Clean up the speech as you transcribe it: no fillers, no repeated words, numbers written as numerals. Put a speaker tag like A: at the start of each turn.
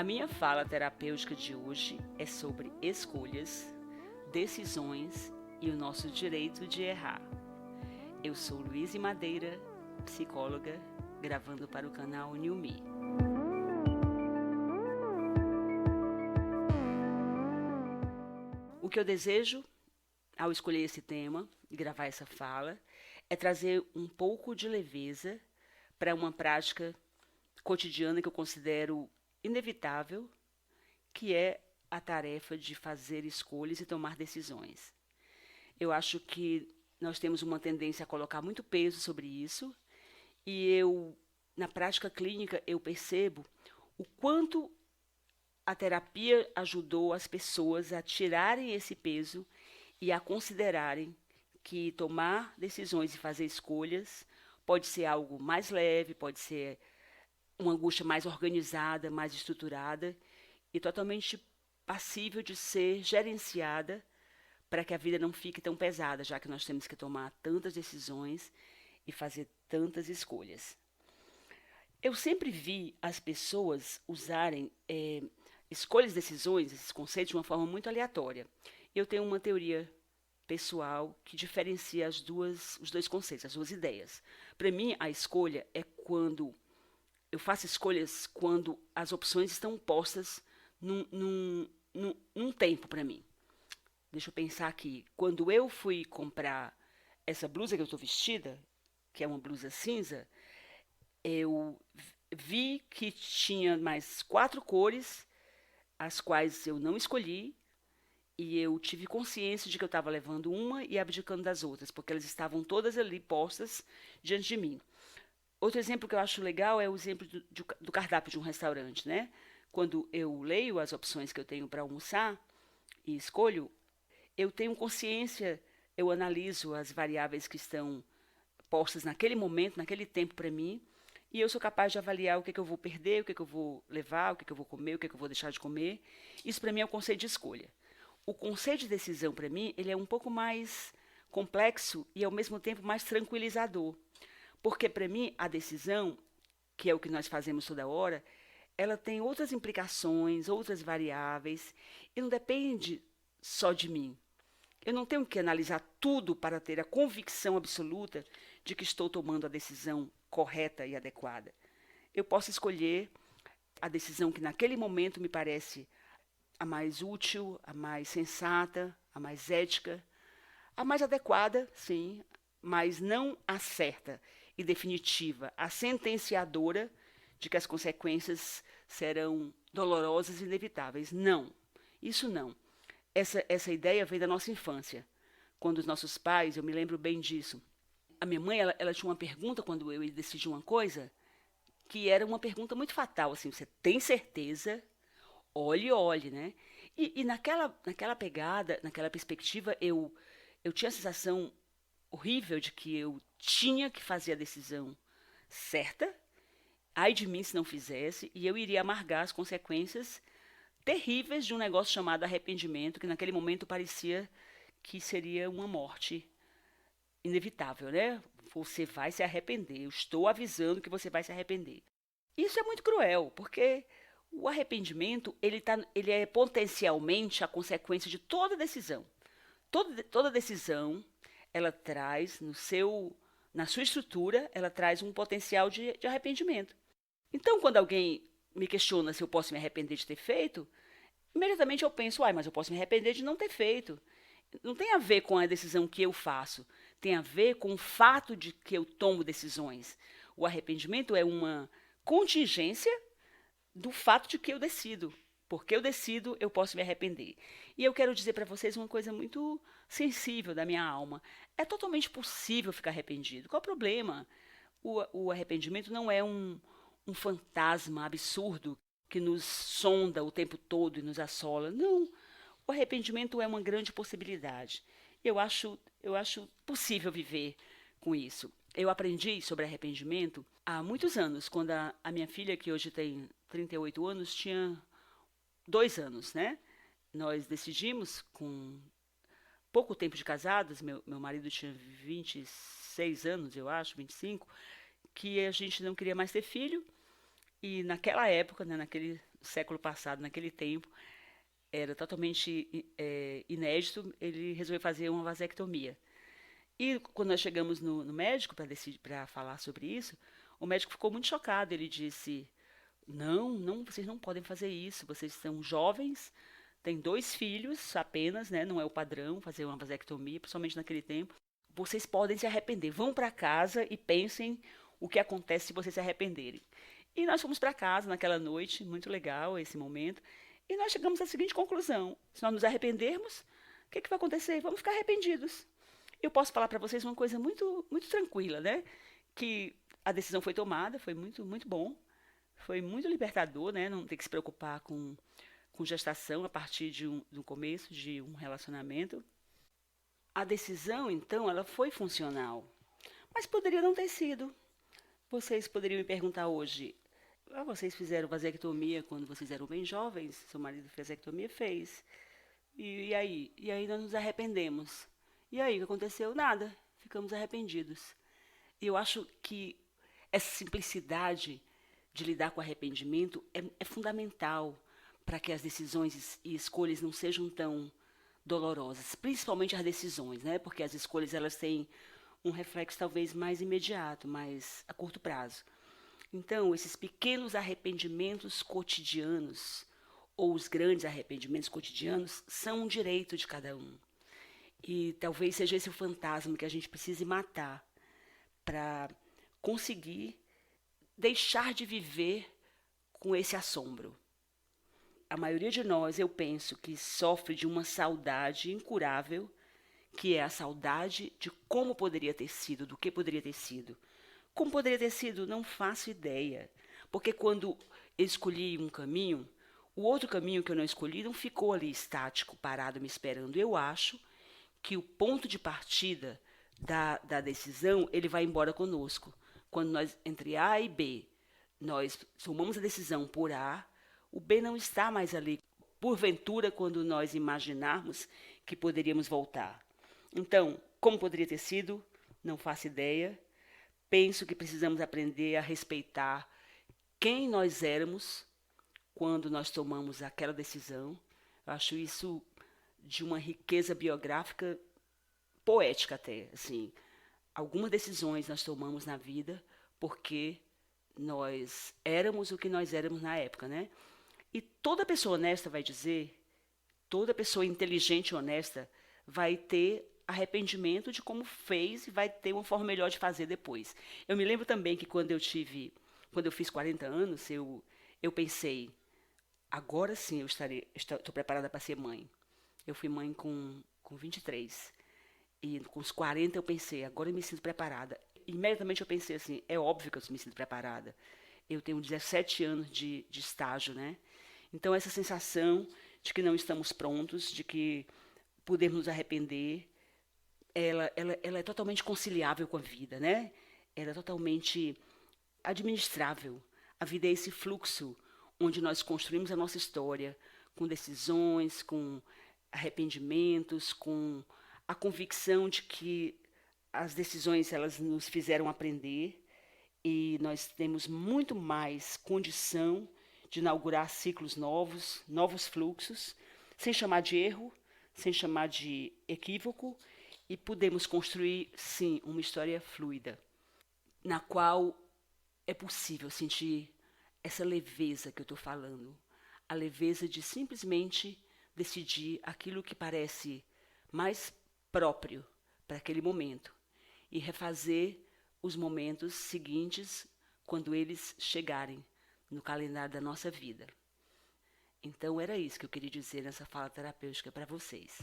A: minha fala terapêutica de hoje é sobre escolhas, decisões e o nosso direito de errar. Eu sou Luíse Madeira, psicóloga, gravando para o canal New Me. O que eu desejo ao escolher esse tema e gravar essa fala é trazer um pouco de leveza para uma prática cotidiana que eu considero inevitável, que é a tarefa de fazer escolhas e tomar decisões. Eu acho que nós temos uma tendência a colocar muito peso sobre isso e na prática clínica, eu percebo o quanto a terapia ajudou as pessoas a tirarem esse peso e a considerarem que tomar decisões e fazer escolhas pode ser algo mais leve, pode ser uma angústia mais organizada, mais estruturada e totalmente passível de ser gerenciada para que a vida não fique tão pesada, já que nós temos que tomar tantas decisões e fazer tantas escolhas. Eu sempre vi as pessoas usarem escolhas e decisões, esses conceitos, de uma forma muito aleatória. Eu tenho uma teoria pessoal que diferencia os dois conceitos, as duas ideias. Para mim, a escolha é quando eu faço escolhas quando as opções estão postas num tempo para mim. Deixa eu pensar aqui. Quando eu fui comprar essa blusa que eu estou vestida, que é uma blusa cinza, eu vi que tinha mais 4 cores, as quais eu não escolhi, e eu tive consciência de que eu estava levando uma e abdicando das outras, porque elas estavam todas ali postas diante de mim. Outro exemplo que eu acho legal é o exemplo do cardápio de um restaurante, né? Quando eu leio as opções que eu tenho para almoçar e escolho, eu tenho consciência, eu analiso as variáveis que estão postas naquele momento, naquele tempo para mim, e eu sou capaz de avaliar o que eu vou perder, o que eu vou levar, o que eu vou comer, o que eu vou deixar de comer. Isso para mim é o conceito de escolha. O conceito de decisão para mim, ele é um pouco mais complexo e ao mesmo tempo mais tranquilizador. Porque para mim a decisão, que é o que nós fazemos toda hora, ela tem outras implicações, outras variáveis, e não depende só de mim. Eu não tenho que analisar tudo para ter a convicção absoluta de que estou tomando a decisão correta e adequada. Eu posso escolher a decisão que naquele momento me parece a mais útil, a mais sensata, a mais ética, a mais adequada, sim, mas não a certa e definitiva, a sentenciadora de que as consequências serão dolorosas e inevitáveis. Não, isso não. Essa ideia vem da nossa infância. Quando os nossos pais, eu me lembro bem disso, a minha mãe ela tinha uma pergunta quando eu ia decidir uma coisa, que era uma pergunta muito fatal, assim, você tem certeza? Olhe, né? E naquela pegada, naquela perspectiva, eu tinha a sensação horrível de que eu tinha que fazer a decisão certa, ai de mim se não fizesse, e eu iria amargar as consequências terríveis de um negócio chamado arrependimento, que naquele momento parecia que seria uma morte inevitável, né? Você vai se arrepender, eu estou avisando que você vai se arrepender. Isso é muito cruel, porque o arrependimento ele é potencialmente a consequência de toda decisão. Toda decisão ela traz na sua estrutura, ela traz um potencial de arrependimento. Então, quando alguém me questiona se eu posso me arrepender de ter feito, imediatamente eu penso, mas eu posso me arrepender de não ter feito. Não tem a ver com a decisão que eu faço, tem a ver com o fato de que eu tomo decisões. O arrependimento é uma contingência do fato de que eu decido. Porque eu decido, eu posso me arrepender. E eu quero dizer para vocês uma coisa muito sensível da minha alma. É totalmente possível ficar arrependido. Qual é o problema? O arrependimento não é um fantasma absurdo que nos sonda o tempo todo e nos assola. Não. O arrependimento é uma grande possibilidade. Eu acho possível viver com isso. Eu aprendi sobre arrependimento há muitos anos, quando a minha filha, que hoje tem 38 anos, tinha 2 anos, né? Nós decidimos, com pouco tempo de casados, meu marido tinha 26 anos, eu acho, 25, que a gente não queria mais ter filho. E naquela época, né, naquele século passado, naquele tempo, era totalmente inédito, ele resolveu fazer uma vasectomia. E quando nós chegamos no médico para falar sobre isso, o médico ficou muito chocado. Ele disse: não, não, vocês não podem fazer isso. Vocês são jovens, têm 2 filhos apenas, né? Não é o padrão fazer uma vasectomia, principalmente naquele tempo. Vocês podem se arrepender. Vão para casa e pensem o que acontece se vocês se arrependerem. E nós fomos para casa naquela noite, muito legal esse momento, e nós chegamos à seguinte conclusão: se nós nos arrependermos, o que vai acontecer? Vamos ficar arrependidos. Eu posso falar para vocês uma coisa muito, muito tranquila, né? Que a decisão foi tomada, foi muito, muito bom, foi muito libertador, né? Não ter que se preocupar com gestação a partir do começo de um relacionamento. A decisão, então, ela foi funcional, mas poderia não ter sido. Vocês poderiam me perguntar hoje: vocês fizeram vasectomia quando vocês eram bem jovens? Seu marido fez vasectomia? Fez. E aí? E aí nós nos arrependemos. E aí, o que aconteceu? Nada. Ficamos arrependidos. E eu acho que essa simplicidade de lidar com arrependimento é fundamental para que as decisões e escolhas não sejam tão dolorosas, principalmente as decisões, né? Porque as escolhas elas têm um reflexo talvez mais imediato, mais a curto prazo. Então, esses pequenos arrependimentos cotidianos ou os grandes arrependimentos cotidianos são um direito de cada um. E talvez seja esse o fantasma que a gente precise matar para conseguir deixar de viver com esse assombro. A maioria de nós, eu penso, que sofre de uma saudade incurável, que é a saudade de como poderia ter sido, do que poderia ter sido. Como poderia ter sido, não faço ideia. Porque quando eu escolhi um caminho, o outro caminho que eu não escolhi não ficou ali estático, parado, me esperando. Eu acho que o ponto de partida da decisão, ele vai embora conosco. Quando nós, entre A e B, nós tomamos a decisão por A, o B não está mais ali, porventura, quando nós imaginarmos que poderíamos voltar. Então, como poderia ter sido? Não faço ideia. Penso que precisamos aprender a respeitar quem nós éramos quando nós tomamos aquela decisão. Eu acho isso de uma riqueza biográfica poética até, assim. Algumas decisões nós tomamos na vida porque nós éramos o que nós éramos na época, né? E toda pessoa honesta vai dizer, toda pessoa inteligente e honesta vai ter arrependimento de como fez e vai ter uma forma melhor de fazer depois. Eu me lembro também que quando eu fiz 40 anos, eu pensei, agora sim eu estou preparada para ser mãe. Eu fui mãe com 23. E com os 40 eu pensei, agora eu me sinto preparada. Imediatamente eu pensei assim, é óbvio que eu me sinto preparada. Eu tenho 17 anos de estágio, né? Então essa sensação de que não estamos prontos, de que podemos nos arrepender, ela é totalmente conciliável com a vida, né? Ela é totalmente administrável. A vida é esse fluxo onde nós construímos a nossa história com decisões, com arrependimentos, com a convicção de que as decisões elas nos fizeram aprender e nós temos muito mais condição de inaugurar ciclos novos, novos fluxos, sem chamar de erro, sem chamar de equívoco, e podemos construir, sim, uma história fluida, na qual é possível sentir essa leveza que eu estou falando, a leveza de simplesmente decidir aquilo que parece mais próprio para aquele momento e refazer os momentos seguintes quando eles chegarem no calendário da nossa vida. Então era isso que eu queria dizer nessa fala terapêutica para vocês.